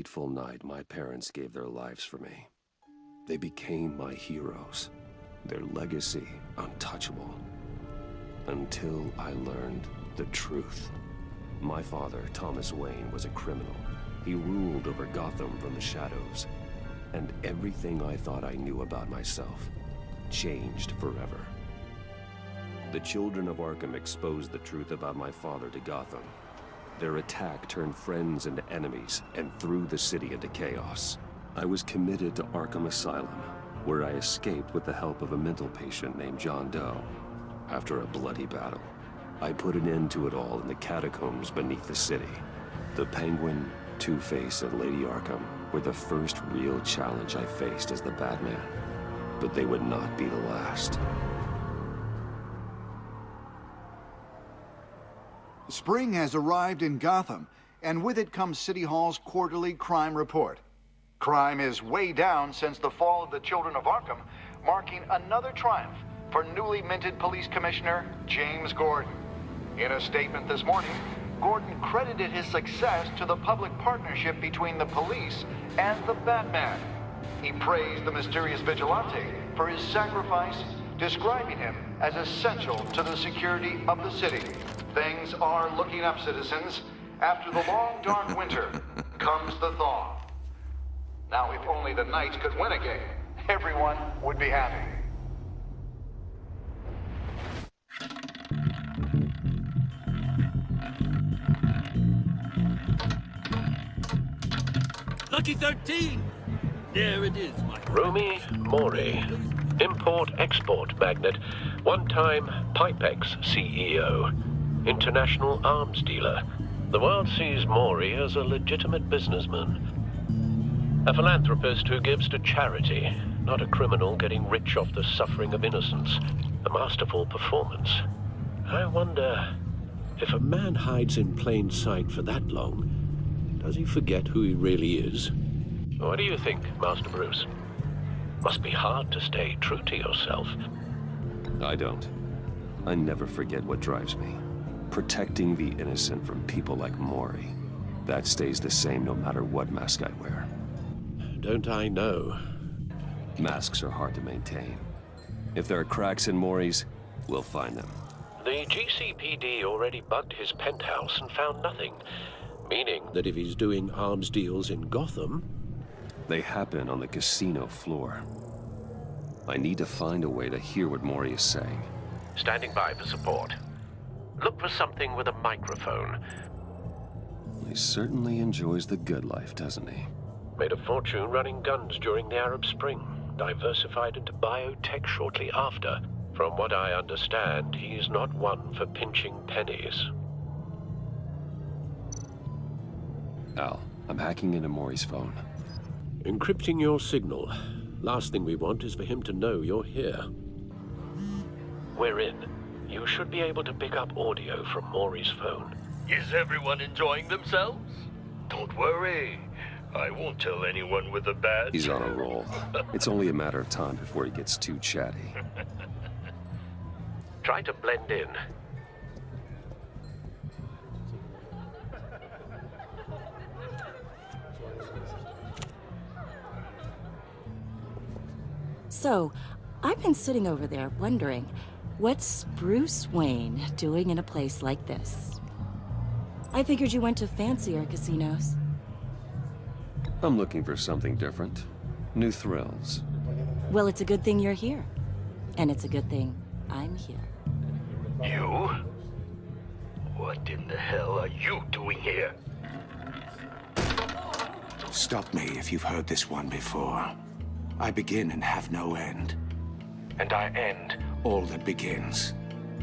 fateful night my parents gave their lives for me. They became my heroes, their legacy untouchable. Until I learned the truth. My father, Thomas Wayne, was a criminal. He ruled over Gotham from the shadows. And everything I thought I knew about myself changed forever. The children of Arkham exposed the truth about my father to Gotham. Their attack turned friends into enemies and threw the city into chaos. I was committed to Arkham Asylum, where I escaped with the help of a mental patient named John Doe. After a bloody battle, I put an end to it all in the catacombs beneath the city. The Penguin, Two-Face, and Lady Arkham were the first real challenge I faced as the Batman. But they would not be the last. Spring has arrived in Gotham, and with it comes City Hall's quarterly crime report. Crime is way down since the fall of the Children of Arkham, marking another triumph for newly minted Police Commissioner James Gordon. In a statement this morning, Gordon credited his success to the public partnership between the police and the Batman. He praised the mysterious vigilante for his sacrifice, describing him as essential to the security of the city. Things are looking up, citizens. After the long, dark winter comes the thaw. Now, if only the Knights could win a game, everyone would be happy. Lucky 13! There it is, my friend. Rumi Mori, import-export magnate, one-time Pipex CEO, international arms dealer. The world sees Mori as a legitimate businessman. A philanthropist who gives to charity, not a criminal getting rich off the suffering of innocence. A masterful performance. I wonder, if a man hides in plain sight for that long, does he forget who he really is? What do you think, Master Bruce? Must be hard to stay true to yourself. I don't. I never forget what drives me. Protecting the innocent from people like Mori. That stays the same no matter what mask I wear. Don't I know? Masks are hard to maintain. If there are cracks in Mori's, we'll find them. The GCPD already bugged his penthouse and found nothing. Meaning that if he's doing arms deals in Gotham... They happen on the casino floor. I need to find a way to hear what Mori is saying. Standing by for support. Look for something with a microphone. He certainly enjoys the good life, doesn't he? Made a fortune running guns during the Arab Spring. Diversified into biotech shortly after. From what I understand, he's not one for pinching pennies. Al, I'm hacking into Mori's phone. Encrypting your signal. Last thing we want is for him to know you're here. We're in. You should be able to pick up audio from Mori's phone. Is everyone enjoying themselves? Don't worry. I won't tell anyone with a badge. He's on a roll. It's only a matter of time before he gets too chatty. Try to blend in. So, I've been sitting over there wondering, what's Bruce Wayne doing in a place like this? I figured you went to fancier casinos. I'm looking for something different. New thrills. Well, it's a good thing you're here. And it's a good thing I'm here. You? What in the hell are you doing here? Stop me if you've heard this one before. I begin and have no end. And I end all that begins.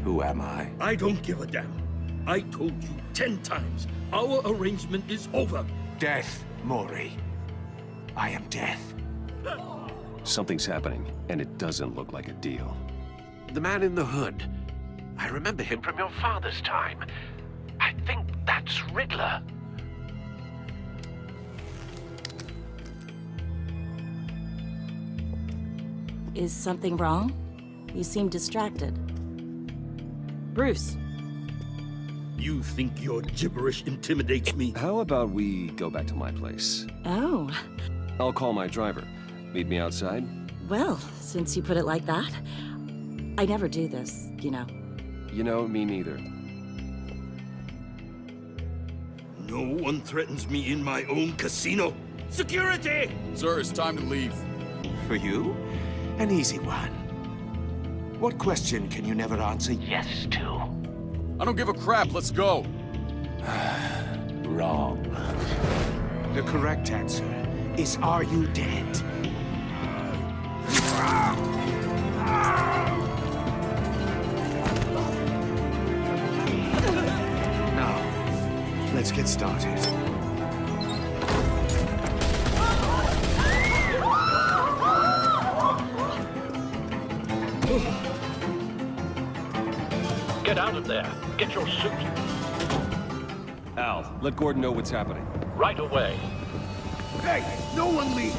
Who am I? I don't give a damn. I told you 10 times. Our arrangement is over. Death, Mori. I am death. Something's happening, and it doesn't look like a deal. The man in the hood. I remember him from your father's time. I think that's Riddler. Is something wrong? You seem distracted. Bruce, You think your gibberish intimidates me? How about we go back to my place? Oh, I'll call my driver. Meet me outside? well, since you put it like that, I never do this, you know. You know, me neither. No one threatens me in my own casino. Security! Sir, it's time to leave. For you, an easy one. What question can you never answer yes to? I don't give a crap. Let's go. Wrong. The correct answer is, are you dead? Now, let's get started. Get out of there. Get your suit. Al, let Gordon know what's happening. Right away. Hey, no one leave!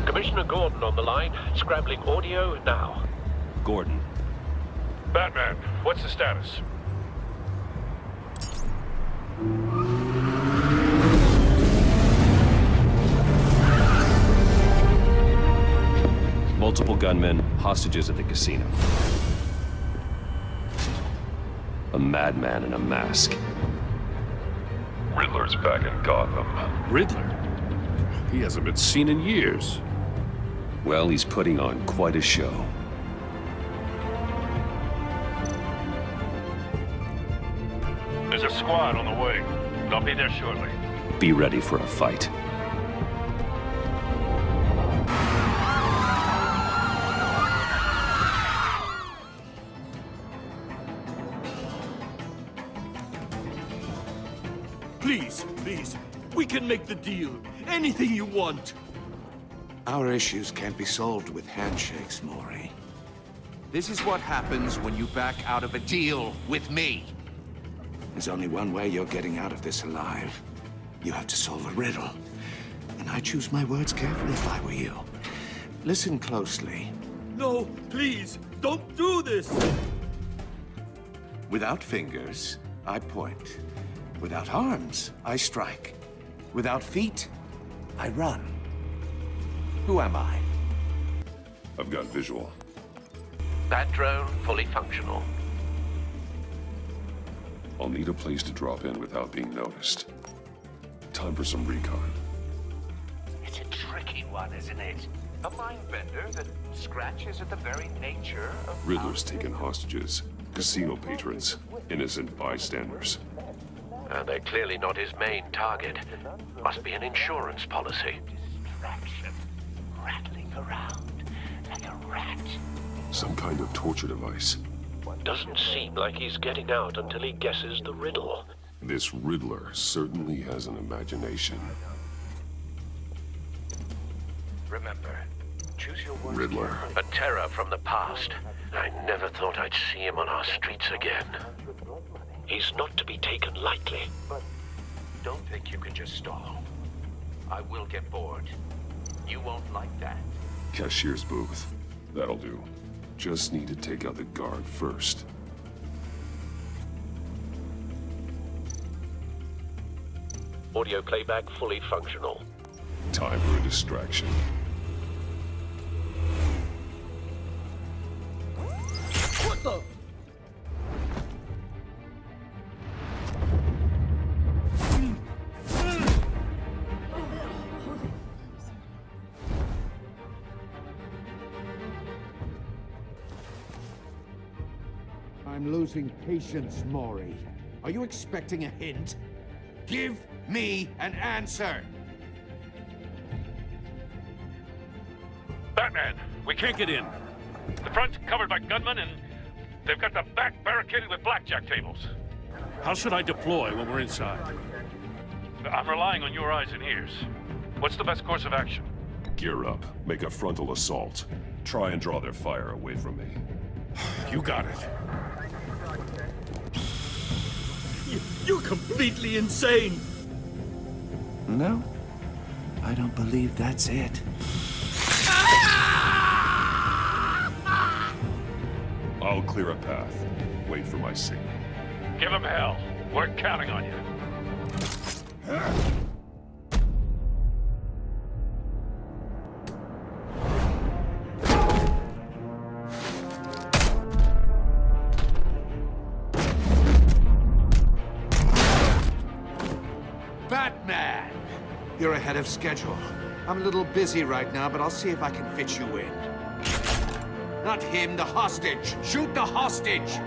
Commissioner Gordon on the line. Scrambling audio now. Gordon. Batman, what's the status? Multiple gunmen, hostages at the casino. A madman in a mask. Riddler's back in Gotham. Riddler? He hasn't been seen in years. Well, he's putting on quite a show. There's a squad on the way. They'll be there shortly. Be ready for a fight. Please, please, we can make the deal. Anything you want. Our issues can't be solved with handshakes, Maury. This is what happens when you back out of a deal with me. There's only one way you're getting out of this alive. You have to solve a riddle. And I choose my words carefully if I were you. Listen closely. No, please, don't do this! Without fingers, I point. Without arms, I strike. Without feet, I run. Who am I? I've got visual. That drone fully functional. I'll need a place to drop in without being noticed. Time for some recon. It's a tricky one, isn't it? A mind bender that scratches at the very nature of... Riddler's taken hostages, casino patrons, innocent bystanders. And they're clearly not his main target. Must be an insurance policy. Distraction. Rattling around like a rat. Some kind of torture device. Doesn't seem like he's getting out until he guesses the riddle. This Riddler certainly has an imagination. Remember, choose your words. Riddler. A terror from the past. I never thought I'd see him on our streets again. He's not to be taken lightly. But don't think you can just stall. I will get bored. You won't like that. Cashier's booth. That'll do. Just need to take out the guard first. Audio playback fully functional. Time for a distraction. What the? I'm losing patience, Maury. Are you expecting a hint? Give me an answer! Batman, we can't get in. The front's covered by gunmen, and they've got the back barricaded with blackjack tables. How should I deploy when we're inside? I'm relying on your eyes and ears. What's the best course of action? Gear up. Make a frontal assault. Try and draw their fire away from me. You got it. You're completely insane! No, I don't believe that's it. I'll clear a path. Wait for my signal. Give him hell. We're counting on you. Batman! You're ahead of schedule. I'm a little busy right now, but I'll see if I can fit you in. Not him, the hostage! Shoot the hostage!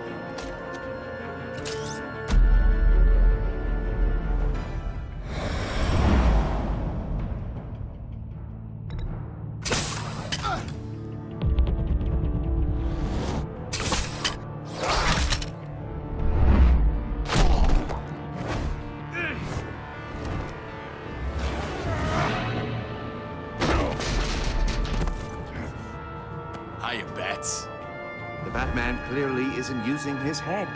Hiya, Bats. The Batman clearly isn't using his head.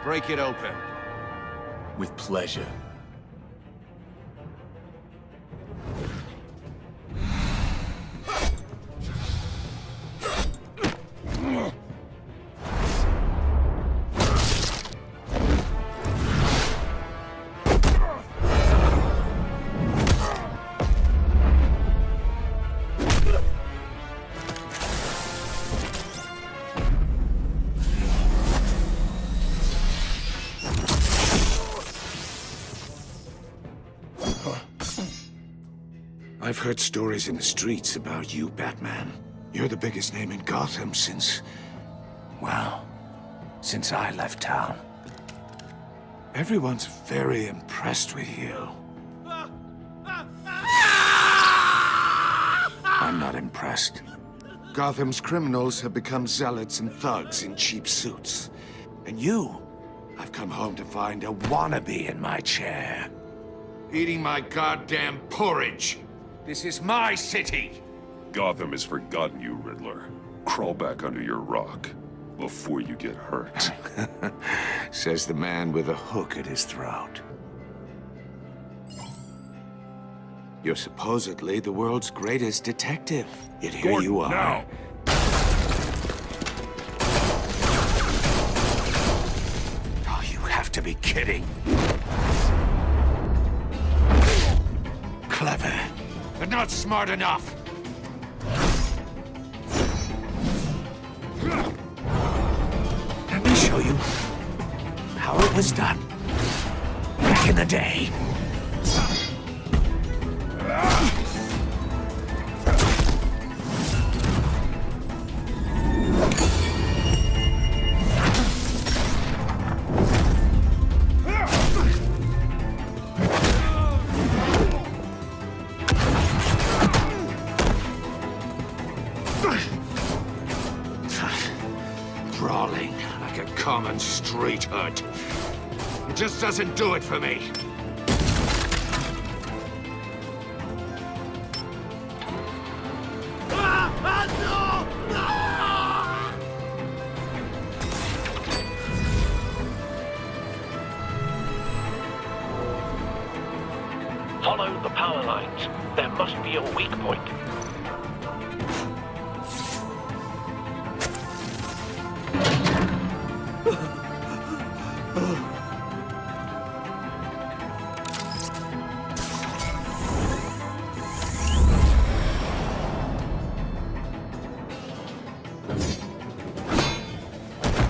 Break it open. With pleasure. I've heard stories in the streets about you, Batman. You're the biggest name in Gotham since... well, since I left town. Everyone's very impressed with you. I'm not impressed. Gotham's criminals have become zealots and thugs in cheap suits. And you, I've come home to find a wannabe in my chair. Eating my goddamn porridge. This is my city! Gotham has forgotten you, Riddler. Crawl back under your rock before you get hurt. Says the man with a hook at his throat. You're supposedly the world's greatest detective. Yet here Gordon, you are. now. Oh, you have to be kidding. Clever, but not smart enough. Let me show you how it was done back in the day. Brawling like a common street hood. It just doesn't do it for me. Follow the power lines. There must be a weak point.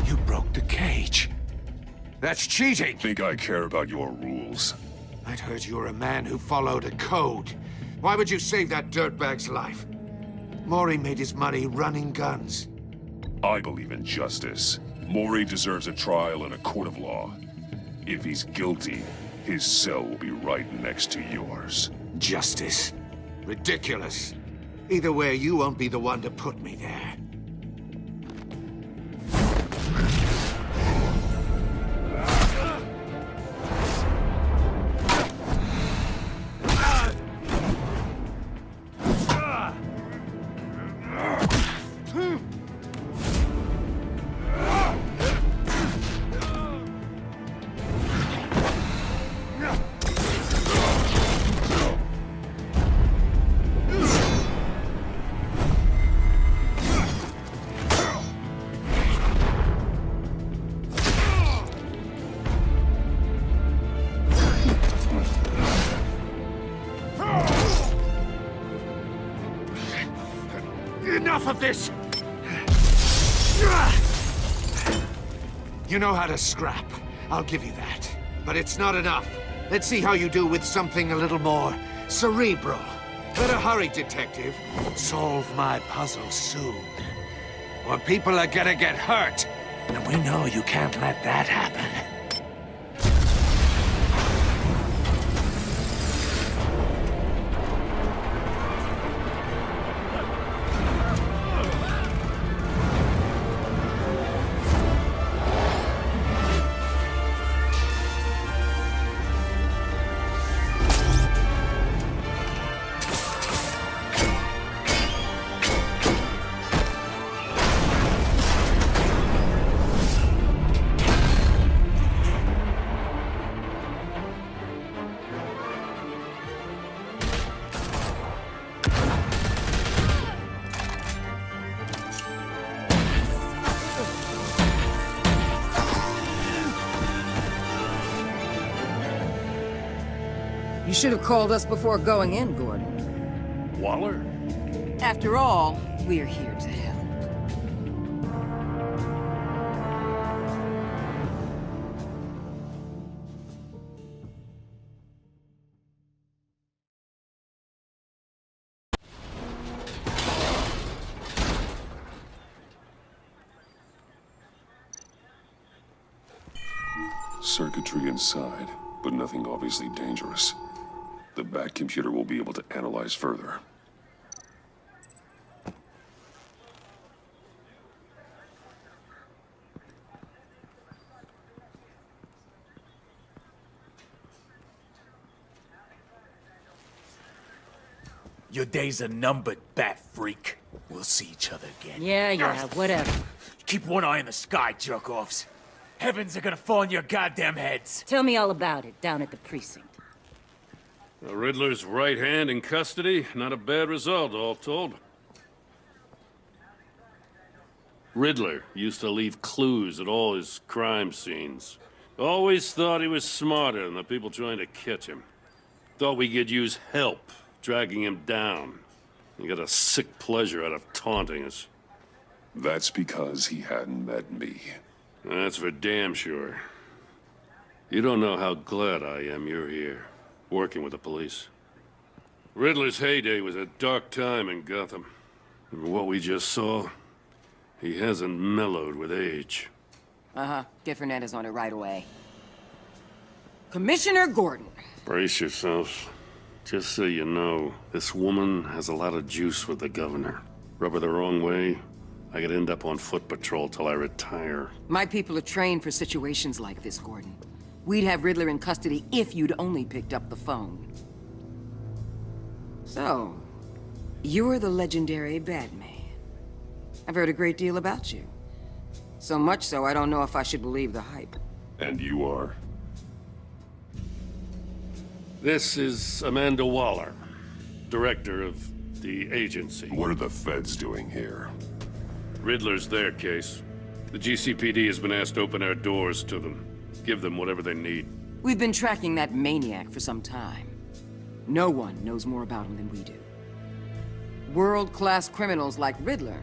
You broke the cage. That's cheating. Think I care about your rules? I'd heard you were a man who followed a code. Why would you save that dirtbag's life? Maury made his money running guns. I believe in justice. Maury deserves a trial in a court of law. If he's guilty, his cell will be right next to yours. Justice. Ridiculous. Either way, you won't be the one to put me there. enough of this! You know how to scrap. I'll give you that. But it's not enough. Let's see how you do with something a little more cerebral. Better hurry, detective. Solve my puzzle soon. Or people are gonna get hurt. And we know you can't let that happen. You should have called us before going in, Gordon. Waller? After all, we're here to help. Circuitry inside, but nothing obviously dangerous. The Bat computer will be able to analyze further. Your days are numbered, Bat Freak. We'll see each other again. Yeah, whatever. Keep one eye in the sky, jerk-offs. Heavens are gonna fall on your goddamn heads. Tell me all about it down at the precinct. The Riddler's right hand in custody. Not a bad result, all told. Riddler used to leave clues at all his crime scenes. Always thought he was smarter than the people trying to catch him. Thought we could use help dragging him down. He got a sick pleasure out of taunting us. That's because he hadn't met me. That's for damn sure. You don't know how glad I am you're here, working with the police. Riddler's heyday was a dark time in Gotham. And what we just saw, he hasn't mellowed with age. Uh-huh. Get Fernandez on it right away. Commissioner Gordon. Brace yourselves. Just so you know, this woman has a lot of juice with the governor. Rub her the wrong way, I could end up on foot patrol till I retire. My people are trained for situations like this, Gordon. We'd have Riddler in custody if you'd only picked up the phone. So, you're the legendary Batman. I've heard a great deal about you. So much so, I don't know if I should believe the hype. And you are? This is Amanda Waller, director of the agency. What are the feds doing here? Riddler's their case. The GCPD has been asked to open our doors to them. Give them whatever they need. We've been tracking that maniac for some time. No one knows more about him than we do. World-class criminals like Riddler,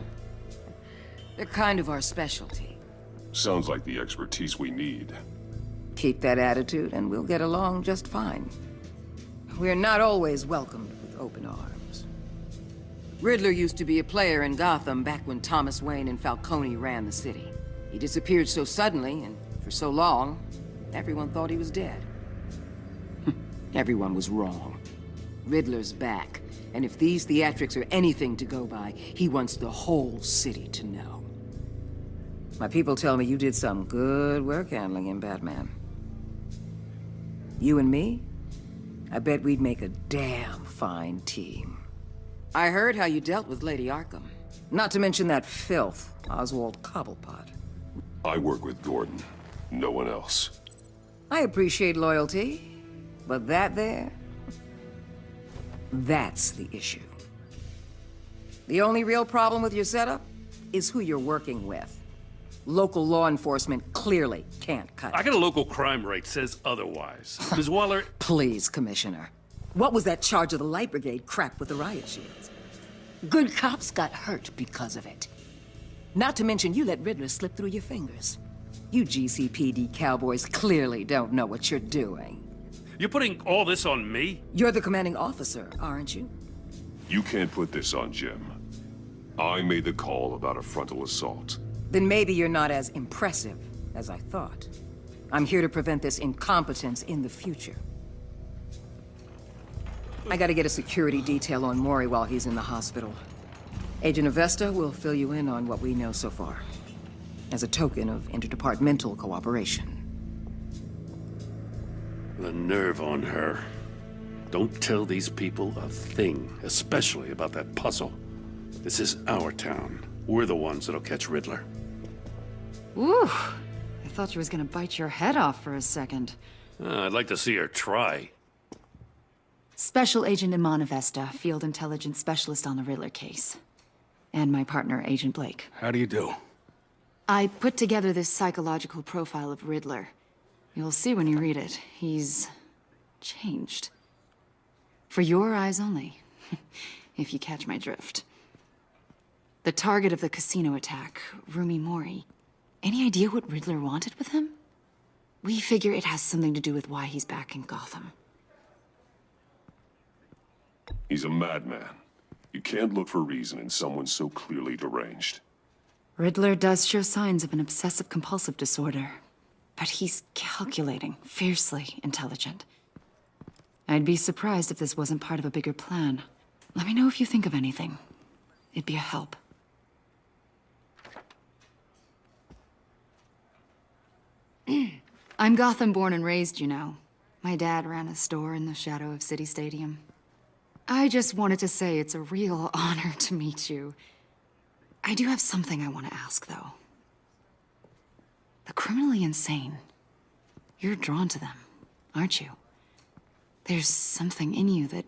they're kind of our specialty. Sounds like the expertise we need. Keep that attitude and we'll get along just fine. We're not always welcomed with open arms. Riddler used to be a player in Gotham back when Thomas Wayne and Falcone ran the city. He disappeared so suddenly and for so long, everyone thought he was dead. Everyone was wrong. Riddler's back, and if these theatrics are anything to go by, he wants the whole city to know. My people tell me you did some good work handling him, Batman. You and me? I bet we'd make a damn fine team. I heard how you dealt with Lady Arkham. Not to mention that filth, Oswald Cobblepot. I work with Gordon. No one else. I appreciate loyalty, but that there... that's the issue. The only real problem with your setup is who you're working with. Local law enforcement clearly can't cut it. I got a local crime rate says otherwise. Ms. Waller... Please, Commissioner. What was that charge of the Light Brigade crap with the riot shields? Good cops got hurt because of it. Not to mention you let Riddler slip through your fingers. You GCPD cowboys clearly don't know what you're doing. You're putting all this on me? You're the commanding officer, aren't you? You can't put this on Jim. I made the call about a frontal assault. Then maybe you're not as impressive as I thought. I'm here to prevent this incompetence in the future. I gotta get a security detail on Maury while he's in the hospital. Agent Avesta will fill you in on what we know so far, as a token of interdepartmental cooperation. The nerve on her. Don't tell these people a thing, especially about that puzzle. This is our town. We're the ones that'll catch Riddler. Ooh, I thought she was gonna bite your head off for a second. I'd like to see her try. Special Agent Iman Avesta, Field Intelligence Specialist on the Riddler case. And my partner, Agent Blake. How do you do? I put together this psychological profile of Riddler. You'll see when you read it. He's changed. For your eyes only, if you catch my drift. The target of the casino attack, Rumi Mori. Any idea what Riddler wanted with him? We figure it has something to do with why he's back in Gotham. He's a madman. You can't look for reason in someone so clearly deranged. Riddler does show signs of an obsessive-compulsive disorder, but he's calculating, fiercely intelligent. I'd be surprised if this wasn't part of a bigger plan. Let me know if you think of anything. It'd be a help. I'm Gotham born and raised, you know. My dad ran a store in the shadow of City Stadium. I just wanted to say it's a real honor to meet you. I do have something I want to ask, though. The criminally insane. You're drawn to them, aren't you? There's something in you that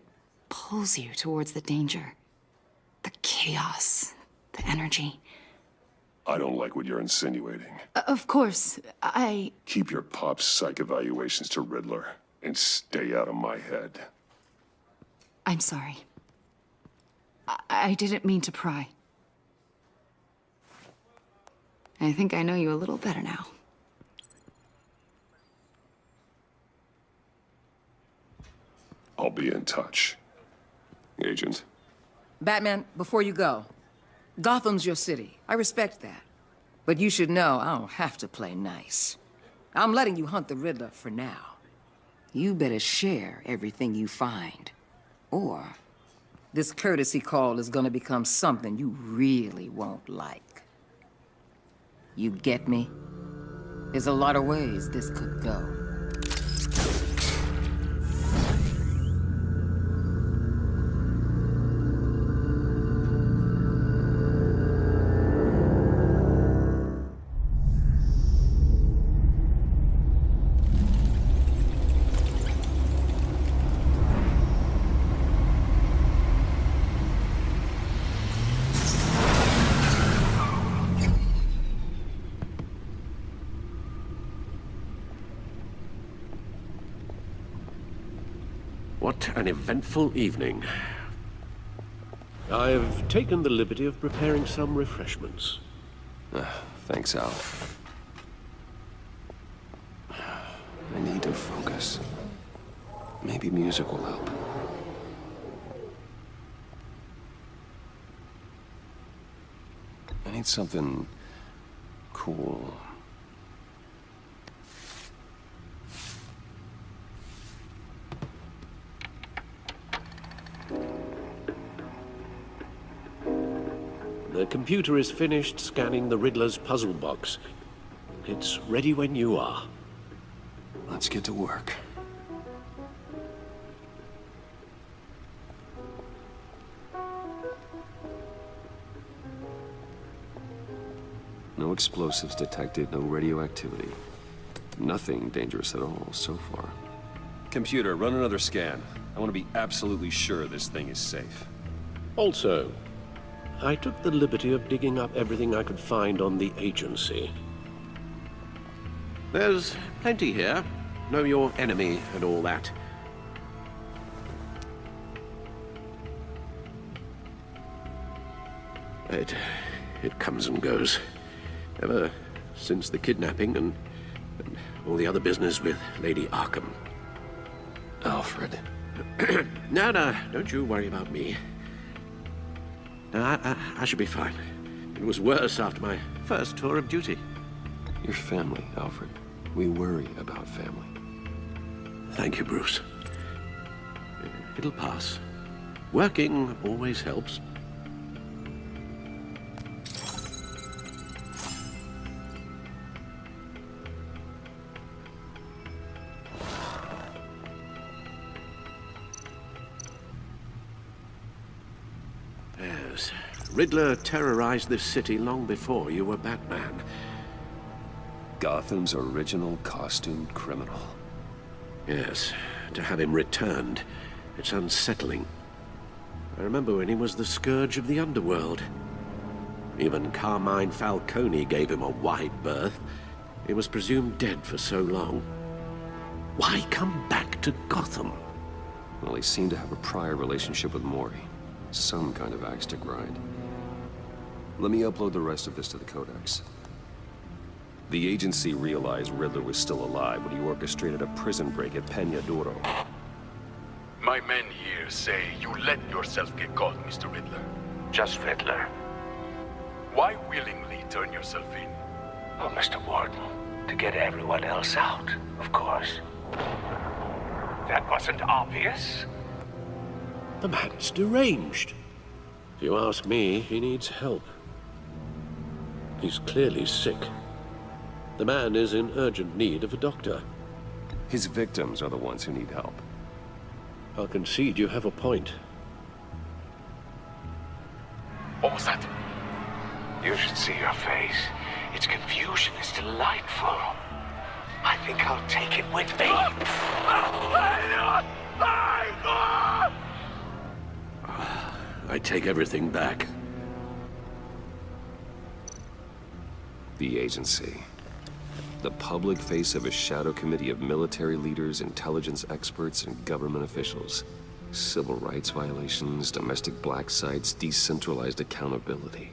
pulls you towards the danger. The chaos, the energy. I don't like what you're insinuating. Of course, Keep your pop psych evaluations to Riddler and stay out of my head. I'm sorry. I didn't mean to pry. I think I know you a little better now. I'll be in touch. Agent. Batman, before you go, Gotham's your city. I respect that. But you should know I don't have to play nice. I'm letting you hunt the Riddler for now. You better share everything you find. Or this courtesy call is gonna become something you really won't like. You get me? There's a lot of ways this could go. What an eventful evening. I've taken the liberty of preparing some refreshments. Thanks, Al. I need to focus. Maybe music will help. I need something cool. The computer is finished scanning the Riddler's puzzle box. It's ready when you are. Let's get to work. No explosives detected, no radioactivity. Nothing dangerous at all so far. Computer, run another scan. I want to be absolutely sure this thing is safe. Also, I took the liberty of digging up everything I could find on the agency. There's plenty here. Know your enemy and all that. It comes and goes. Ever since the kidnapping and all the other business with Lady Arkham. Alfred. No, don't you worry about me. No, I should be fine. It was worse after my first tour of duty. Your family, Alfred. We worry about family. Thank you, Bruce. It'll pass. Working always helps. Yes. Riddler terrorized this city long before you were Batman. Gotham's original costumed criminal. Yes. To have him returned, it's unsettling. I remember when he was the scourge of the underworld. Even Carmine Falcone gave him a wide berth. He was presumed dead for so long. Why come back to Gotham? Well, he seemed to have a prior relationship with Mori. Some kind of axe to grind. Let me upload the rest of this to the Codex. The agency realized Riddler was still alive when he orchestrated a prison break at Peña Duro. My men here say you let yourself get caught, Mr. Riddler. Just Riddler. Why willingly turn yourself in? Oh, Mr. Warden, to get everyone else out, of course. That wasn't obvious. The man's deranged. If you ask me, he needs help. He's clearly sick. The man is in urgent need of a doctor. His victims are the ones who need help. I'll concede you have a point. What was that? You should see your face. Its confusion is delightful. I think I'll take it with me. I take everything back. The agency. The public face of a shadow committee of military leaders, intelligence experts, and government officials. Civil rights violations, domestic black sites, decentralized accountability.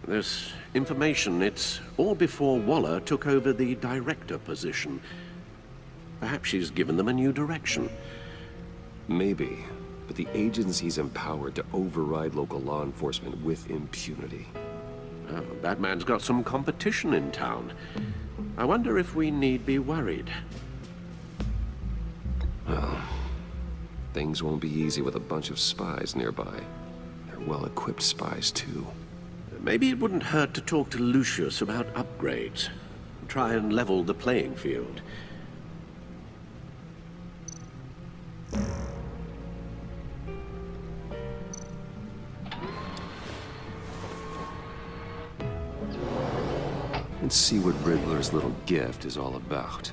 This information, it's all before Waller took over the director position. Perhaps she's given them a new direction. Maybe, but the agency's empowered to override local law enforcement with impunity. Oh, Batman's got some competition in town. I wonder if we need be worried. Well, things won't be easy with a bunch of spies nearby. They're well-equipped spies, too. Maybe it wouldn't hurt to talk to Lucius about upgrades. Try and level the playing field. Let's see what Riddler's little gift is all about.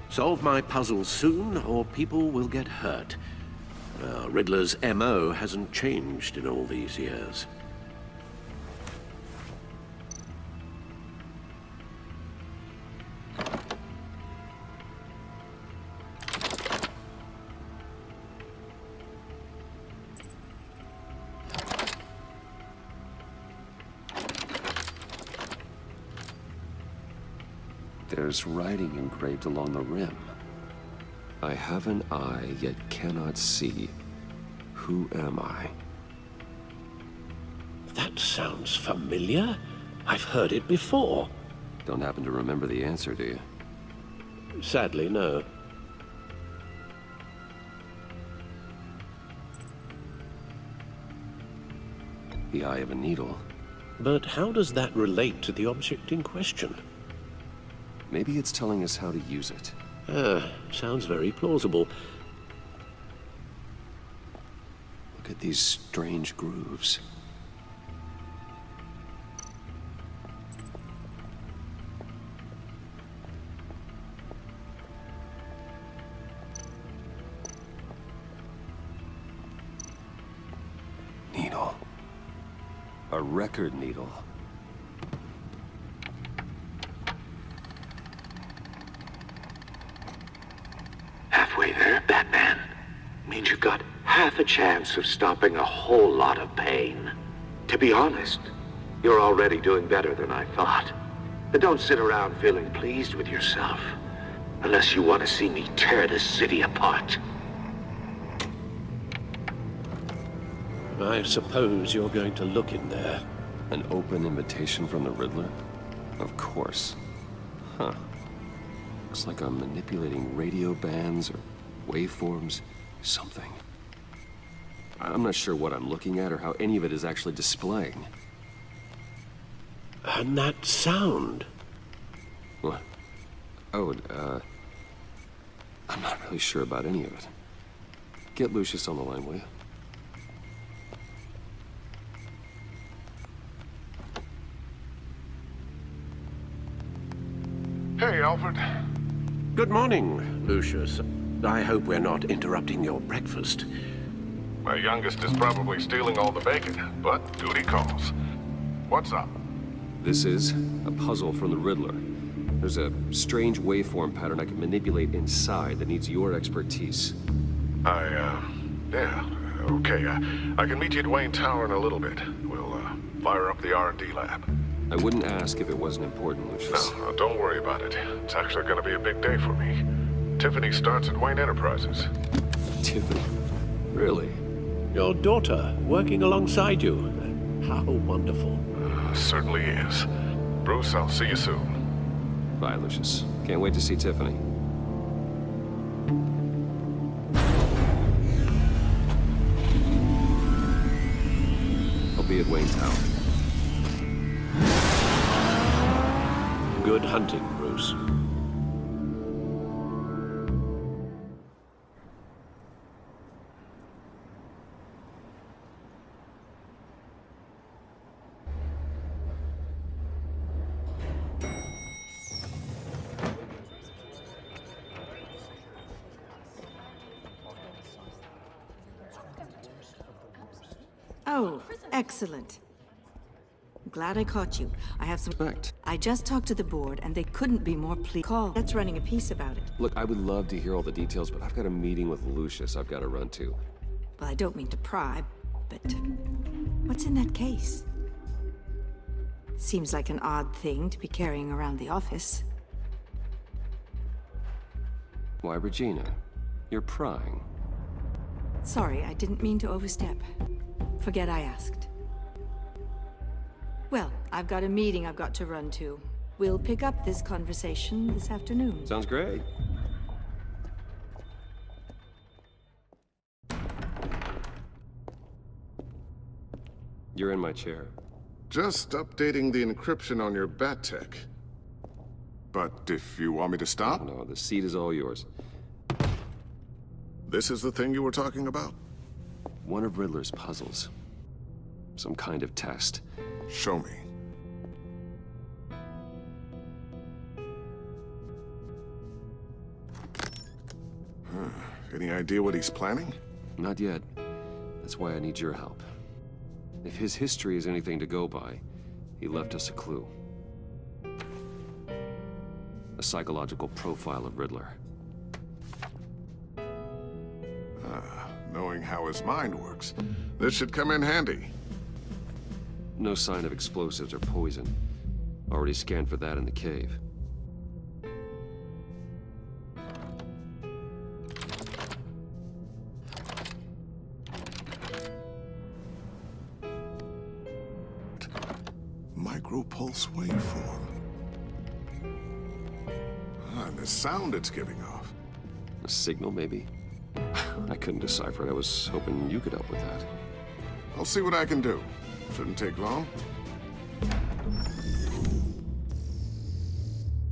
Solve my puzzles soon, or people will get hurt. Riddler's MO hasn't changed in all these years. There's writing engraved along the rim. I have an eye, yet cannot see. Who am I? That sounds familiar. I've heard it before. Don't happen to remember the answer, do you? Sadly, no. The eye of a needle. But how does that relate to the object in question? Maybe it's telling us how to use it. Sounds very plausible. Look at these strange grooves. Needle. A record needle. Halfway there, Batman. Means you've got half a chance of stopping a whole lot of pain. To be honest, You're already doing better than I thought. But don't sit around feeling pleased with yourself. Unless you want to see me tear this city apart. I suppose you're going to look in there. An open invitation from the Riddler? Of course. Huh. Looks like I'm manipulating radio bands or waveforms, something. I'm not sure what I'm looking at or how any of it is actually displaying. And that sound? What? Oh, I'm not really sure about any of it. Get Lucius on the line, will you? Hey, Alfred. Good morning, Lucius. I hope we're not interrupting your breakfast. My youngest is probably stealing all the bacon, but duty calls. What's up? This is a puzzle from the Riddler. There's a strange waveform pattern I can manipulate inside that needs your expertise. Yeah, okay. I can meet you at Wayne Tower in a little bit. We'll, fire up the R&D lab. I wouldn't ask if it wasn't important, Lucius. No, don't worry about it. It's actually gonna be a big day for me. Tiffany starts at Wayne Enterprises. Tiffany? Really? Your daughter, working alongside you. How wonderful. Certainly is. Bruce, I'll see you soon. Bye, Lucius. Can't wait to see Tiffany. I'll be at Wayne Tower. Good hunting, Bruce. Oh, excellent. Glad I caught you. I have some... I just talked to the board, and they couldn't be more pleased. Call. That's running a piece about it. Look, I would love to hear all the details, but I've got a meeting with Lucius I've got to run to. Well, I don't mean to pry, but... what's in that case? Seems like an odd thing to be carrying around the office. Why, Regina? You're prying. Sorry, I didn't mean to overstep. Forget I asked. Well, I've got a meeting I've got to run to. We'll pick up this conversation this afternoon. Sounds great. You're in my chair. Just updating the encryption on your bat tech. But if you want me to stop? No, the seat is all yours. This is the thing you were talking about? One of Riddler's puzzles. Some kind of test. Show me. Any idea what he's planning? Not yet. That's why I need your help. If his history is anything to go by, he left us a clue. A psychological profile of Riddler. Knowing how his mind works, this should come in handy. No sign of explosives or poison. Already scanned for that in the cave. Micropulse waveform. And the sound it's giving off. A signal, maybe? I couldn't decipher it. I was hoping you could help with that. I'll see what I can do. Shouldn't take long.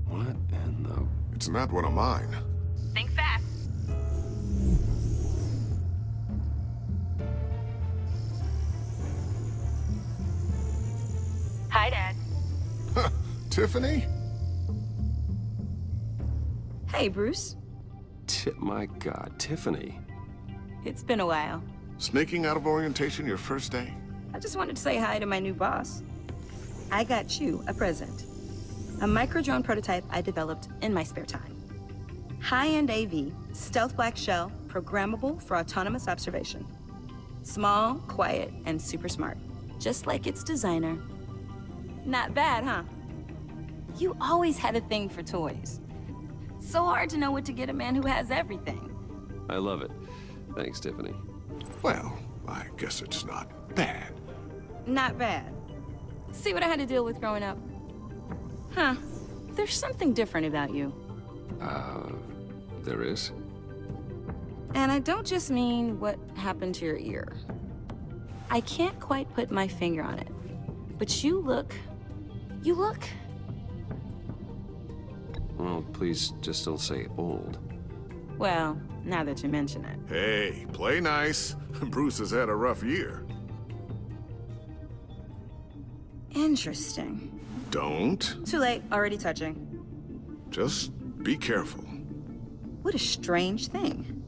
What in the... It's not one of mine. Think fast. Hi, Dad. Tiffany? Hey, Bruce. My God, Tiffany. It's been a while. Sneaking out of orientation your first day? I just wanted to say hi to my new boss. I got you a present. A micro-drone prototype I developed in my spare time. High-end AV, stealth black shell, programmable for autonomous observation. Small, quiet, and super smart. Just like its designer. Not bad, huh? You always had a thing for toys. So hard to know what to get a man who has everything. I love it. Thanks, Tiffany. Well, I guess it's not bad. Not bad. See what I had to deal with growing up? Huh. There's something different about you. There is? And I don't just mean what happened to your ear. I can't quite put my finger on it. But you look... Well, please just don't say old. Well, now that you mention it. Hey, play nice. Bruce has had a rough year. Interesting. Don't. Too late, already touching. Just be careful. What a strange thing.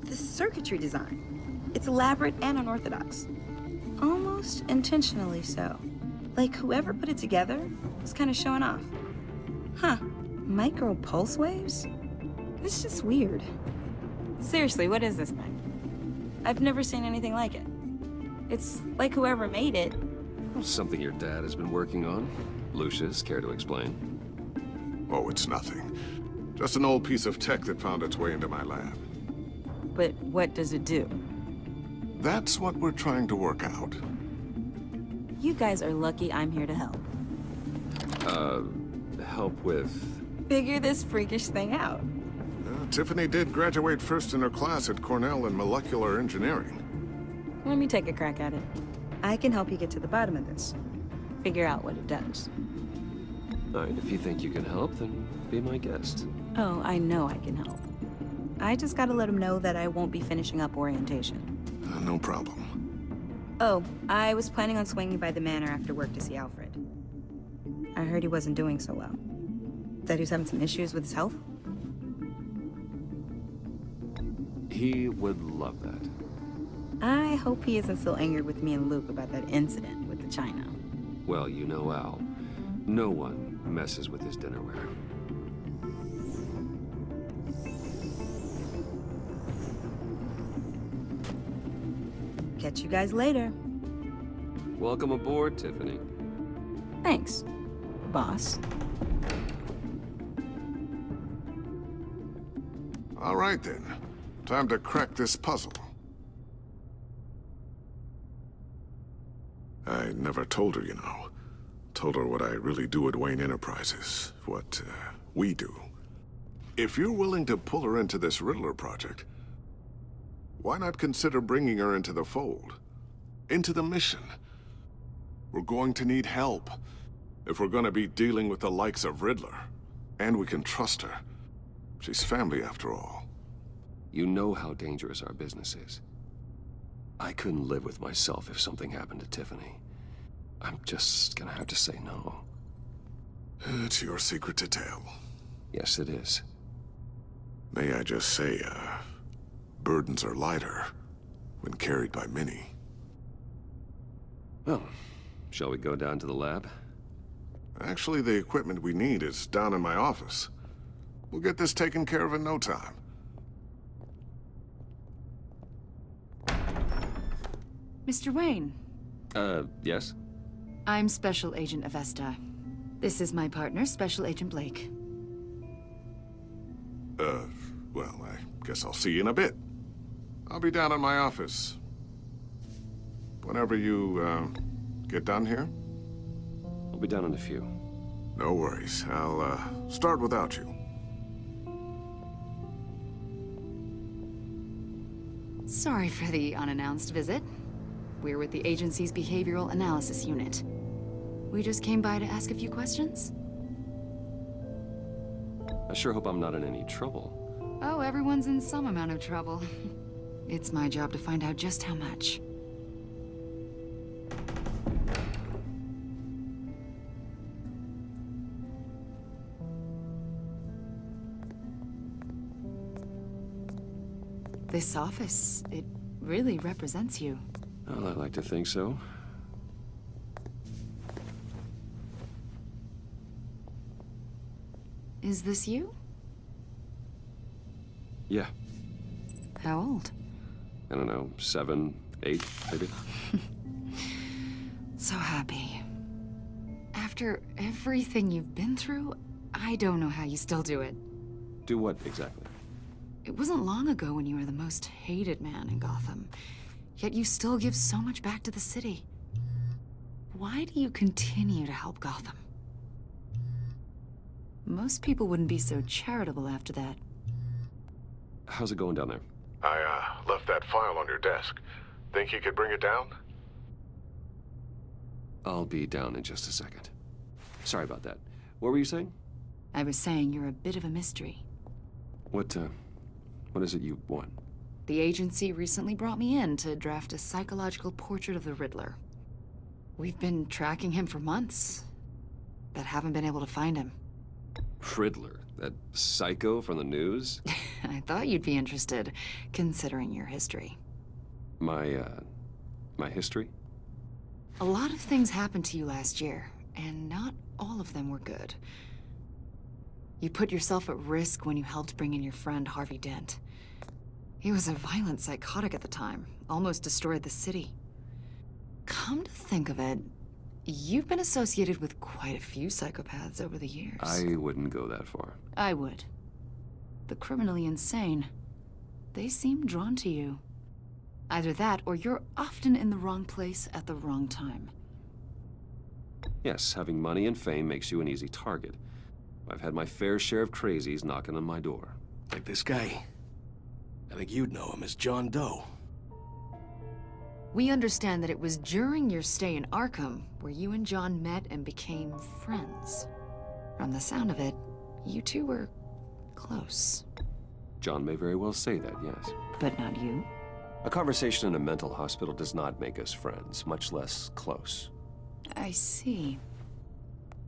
The circuitry design. It's elaborate and unorthodox. Almost intentionally so. Like whoever put it together was kind of showing off. Huh. Micro pulse waves? It's just weird. Seriously, what is this thing? I've never seen anything like it. It's like whoever made it. Something your dad has been working on. Lucius, care to explain? Oh, it's nothing. Just an old piece of tech that found its way into my lab. But what does it do? That's what we're trying to work out. You guys are lucky I'm here to help. Help with... Figure this freakish thing out. Tiffany did graduate first in her class at Cornell in molecular engineering. Let me take a crack at it. I can help you get to the bottom of this. Figure out what it does. All right, if you think you can help, then be my guest. Oh, I know I can help. I just gotta let him know that I won't be finishing up orientation. No problem. Oh, I was planning on swinging by the manor after work to see Alfred. I heard he wasn't doing so well. That he was having some issues with his health? He would love that. I hope he isn't still angered with me and Luke about that incident with the china. Well, you know Al. No one messes with his dinnerware. Catch you guys later. Welcome aboard, Tiffany. Thanks, boss. All right, then. Time to crack this puzzle. I never told her, you know. Told her what I really do at Wayne Enterprises. What, we do. If you're willing to pull her into this Riddler project, why not consider bringing her into the fold? Into the mission? We're going to need help if we're going to be dealing with the likes of Riddler. And we can trust her. She's family, after all. You know how dangerous our business is. I couldn't live with myself if something happened to Tiffany. I'm just gonna have to say no. It's your secret to tell. Yes, it is. May I just say, burdens are lighter when carried by many. Well, shall we go down to the lab? Actually, the equipment we need is down in my office. We'll get this taken care of in no time. Mr. Wayne. Yes? I'm Special Agent Avesta. This is my partner, Special Agent Blake. Well, I guess I'll see you in a bit. I'll be down in my office. Whenever you, get done here? I'll be down in a few. No worries. I'll, start without you. Sorry for the unannounced visit. We're with the agency's behavioral analysis unit. We just came by to ask a few questions. I sure hope I'm not in any trouble. Oh, everyone's in some amount of trouble. It's my job to find out just how much. This office, it really represents you. Well, I like to think so. Is this you? Yeah. How old? I don't know, 7, 8, maybe? So happy. After everything you've been through, I don't know how you still do it. Do what, exactly? It wasn't long ago when you were the most hated man in Gotham, yet you still give so much back to the city. Why do you continue to help Gotham? Most people wouldn't be so charitable after that. How's it going down there? I, left that file on your desk. Think you could bring it down? I'll be down in just a second. Sorry about that. What were you saying? I was saying you're a bit of a mystery. What is it you want? The agency recently brought me in to draft a psychological portrait of the Riddler. We've been tracking him for months, but haven't been able to find him. Riddler? That psycho from the news? I thought you'd be interested, considering your history. My history? A lot of things happened to you last year, and not all of them were good. You put yourself at risk when you helped bring in your friend Harvey Dent. He was a violent psychotic at the time, almost destroyed the city. Come to think of it, you've been associated with quite a few psychopaths over the years. I wouldn't go that far. I would. The criminally insane. They seem drawn to you. Either that, or you're often in the wrong place at the wrong time. Yes, having money and fame makes you an easy target. I've had my fair share of crazies knocking on my door. Like this guy. I think you'd know him as John Doe. We understand that it was during your stay in Arkham where you and John met and became friends. From the sound of it, you two were close. John may very well say that, yes. But not you? A conversation in a mental hospital does not make us friends, much less close. I see.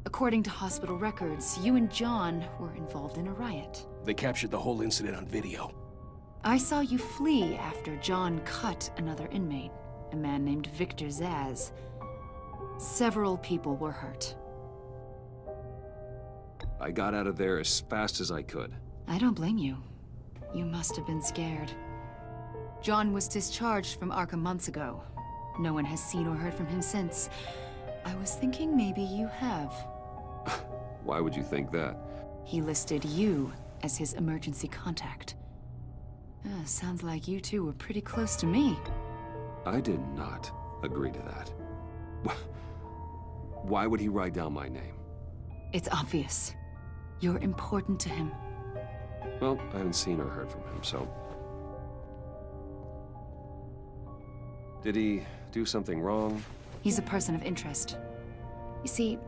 According to hospital records, you and John were involved in a riot. They captured the whole incident on video. I saw you flee after John cut another inmate, a man named Victor Zaz. Several people were hurt. I got out of there as fast as I could. I don't blame you. You must have been scared. John was discharged from Arkham months ago. No one has seen or heard from him since. I was thinking maybe you have. Why would you think that? He listed you as his emergency contact. Sounds like you two were pretty close to me. I did not agree to that. Why would he write down my name? It's obvious. You're important to him. Well, I haven't seen or heard from him, so... Did he do something wrong? He's a person of interest. You see,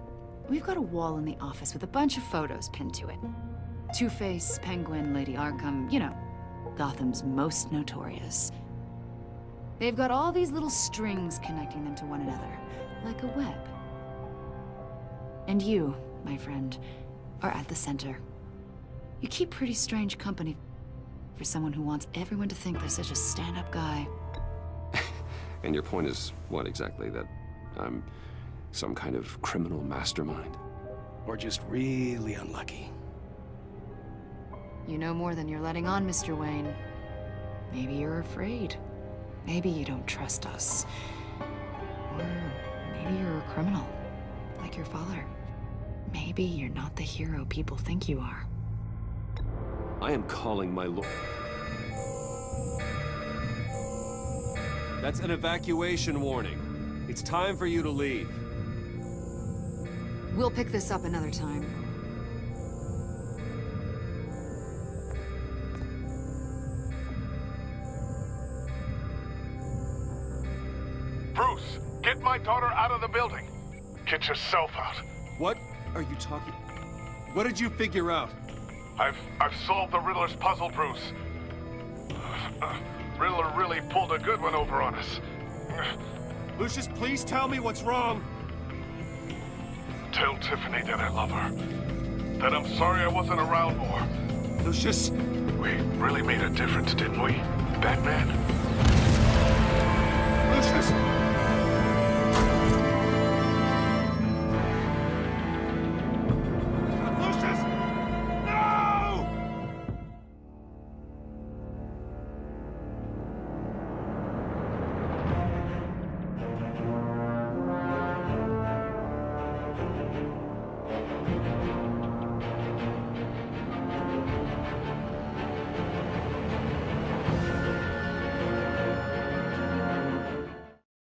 we've got a wall in the office with a bunch of photos pinned to it. Two-Face, Penguin, Lady Arkham, you know, Gotham's most notorious. They've got all these little strings connecting them to one another, like a web. And you, my friend, are at the center. You keep pretty strange company for someone who wants everyone to think they're such a stand-up guy. And your point is what exactly? That I'm some kind of criminal mastermind? Or just really unlucky. You know more than you're letting on, Mr. Wayne. Maybe you're afraid. Maybe you don't trust us. Or maybe you're a criminal, like your father. Maybe you're not the hero people think you are. I am calling my lord. That's an evacuation warning. It's time for you to leave. We'll pick this up another time. Bruce, get my daughter out of the building. Get yourself out. What are you talking? What did you figure out? I've solved the Riddler's puzzle, Bruce. Riddler really pulled a good one over on us. Lucius, please tell me what's wrong. Tell Tiffany that I love her. That I'm sorry I wasn't around more. Lucius! We really made a difference, didn't we, Batman?